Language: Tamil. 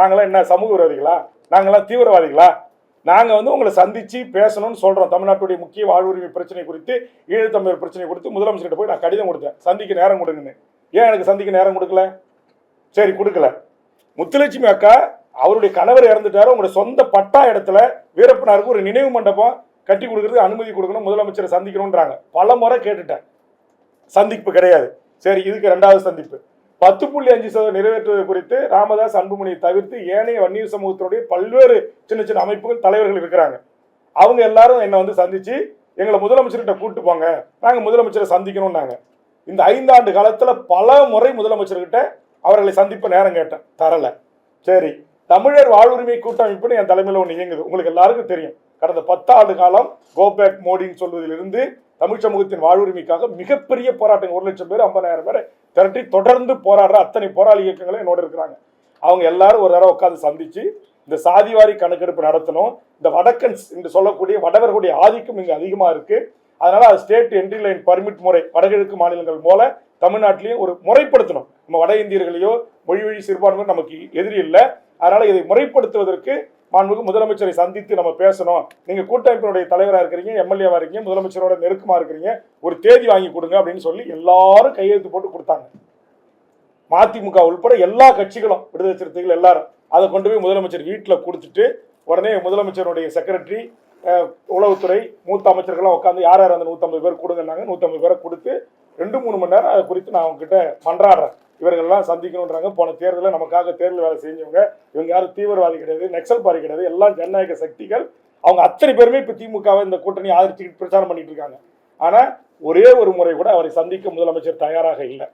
நாங்களாம் என்ன சமூக விரோதிகளா? நாங்களாம் தீவிரவாதிகளா? நாங்கள் வந்து உங்களை சந்திச்சு பேசணும்னு சொல்கிறோம். தமிழ்நாட்டுடைய முக்கிய வாழ்வுரிமை பிரச்சனை குறித்து, ஈழத்தமிழர் பிரச்சனை குறித்து முதலமைச்சர்கிட்ட போய் நான் கடிதம் கொடுத்தேன், சந்திக்க நேரம் கொடுங்கன்னு. ஏன் எனக்கு சந்திக்க நேரம் கொடுக்கல? சரி, கொடுக்கல. முத்துலட்சுமி அக்கா அவருடைய கணவர் இறந்துட்டாரு, உங்களுடைய சொந்த பட்டா இடத்துல வீரப்பனாருக்கு ஒரு நினைவு மண்டபம் கட்டி கொடுக்கறதுக்கு அனுமதி கொடுக்கணும், முதலமைச்சரை சந்திக்கணும்ன்றாங்க. பல முறை கேட்டுட்டேன், சந்திப்பு கிடையாது. சரி, இதுக்கு 2வது சந்திப்பு 10.5% நிறைவேற்றுவது குறித்து ராமதாஸ் அன்புமணியை தவிர்த்து ஏனைய வன்னியர் சமூகத்தினுடைய பல்வேறு சின்ன சின்ன அமைப்புகள் தலைவர்கள் இருக்கிறாங்க. அவங்க எல்லாரும் என்னை வந்து சந்திச்சு எங்களை முதலமைச்சர்கிட்ட கூட்டு போங்க, நாங்கள் முதலமைச்சரை சந்திக்கணும்னாங்க. இந்த 5 ஆண்டு காலத்தில் பல முறை முதலமைச்சர்கிட்ட அவர்களை சந்திப்ப நேரம் கேட்டேன், தரல. சரி, தமிழர் வாழ்வுரிமை கூட்டமைப்புன்னு என் தலைமையில் ஒன்று இயங்குது, உங்களுக்கு எல்லாருக்கும் தெரியும். கடந்த 10 ஆண்டு காலம் கோபேக் மோடின்னு சொல்வதிலிருந்து தமிழ் சமூகத்தின் வாழ்வுரிமைக்காக மிகப்பெரிய போராட்டம், 1 லட்சம் பேர் 50,000 பேரை திரட்டி தொடர்ந்து போராடுற அத்தனை போராளி இயக்கங்களும் என்னோட இருக்கிறாங்க. அவங்க எல்லாரும் ஒரு தடவை உட்காந்து சந்திச்சு இந்த சாதிவாரி கணக்கெடுப்பு நடத்தணும். இந்த வடக்கன்ஸ் என்று சொல்லக்கூடிய வடவர்களுடைய ஆதிக்கம் இங்கே அதிகமாக இருக்கு. அதனால அது ஸ்டேட் என்ட்ரி லைன் பர்மிட் முறை வடகிழக்கு மாநிலங்கள் போல தமிழ்நாட்டிலையும் ஒரு முறைப்படுத்தணும். நம்ம வட இந்தியர்களையோ மொழி வழி சிறுபான்மையோ நமக்கு எதிரி இல்லை. அதனால இதை முறைப்படுத்துவதற்கு மாண்புமிகு முதலமைச்சரை சந்தித்து நம்ம பேசணும். நீங்க கூட்டமைப்பினுடைய தலைவராக இருக்கிறீங்க, எம்எல்ஏவா இருக்கீங்க, முதலமைச்சரோட நெருக்கமா இருக்கிறீங்க, ஒரு தேதி வாங்கி கொடுங்க அப்படின்னு சொல்லி எல்லாரும் கையெழுத்து போட்டு கொடுத்தாங்க. மதிமுக உள்பட எல்லா கட்சிகளும், விடுதலை சிறுத்தைகள் எல்லாரும் அதை கொண்டு போய் முதலமைச்சர் வீட்டில் கொடுத்துட்டு உடனே முதலமைச்சருடைய செக்ரட்டரி, உளவுத்துறை, மூத்த அமைச்சர்கள்லாம் உட்காந்து யார் யார் அந்த 150 பேர் கொடுங்கன்னாங்க. 150 பேரை கொடுத்து 2-3 மணி நேரம் அதை குறித்து நான் அவங்க கிட்ட மன்றாடுறேன். இவர்கள்லாம் சந்திக்கணுன்றாங்க. போன தேர்தலில் நமக்காக தேர்தல் வேலை செஞ்சவங்க, இவங்க யாரும் தீவிரவாதி கிடையாது, நக்சல் பாரி கிடையாது, எல்லாம் ஜனநாயக சக்திகள். அவங்க அத்தனை பேருமே இப்போ திமுகவை இந்த கூட்டணி ஆதரிச்சுக்கிட்டு பிரச்சாரம் பண்ணிட்டு இருக்காங்க. ஆனால் ஒரே ஒரு முறை கூட அவரை சந்திக்க முதலமைச்சர் தயாராக இல்லை.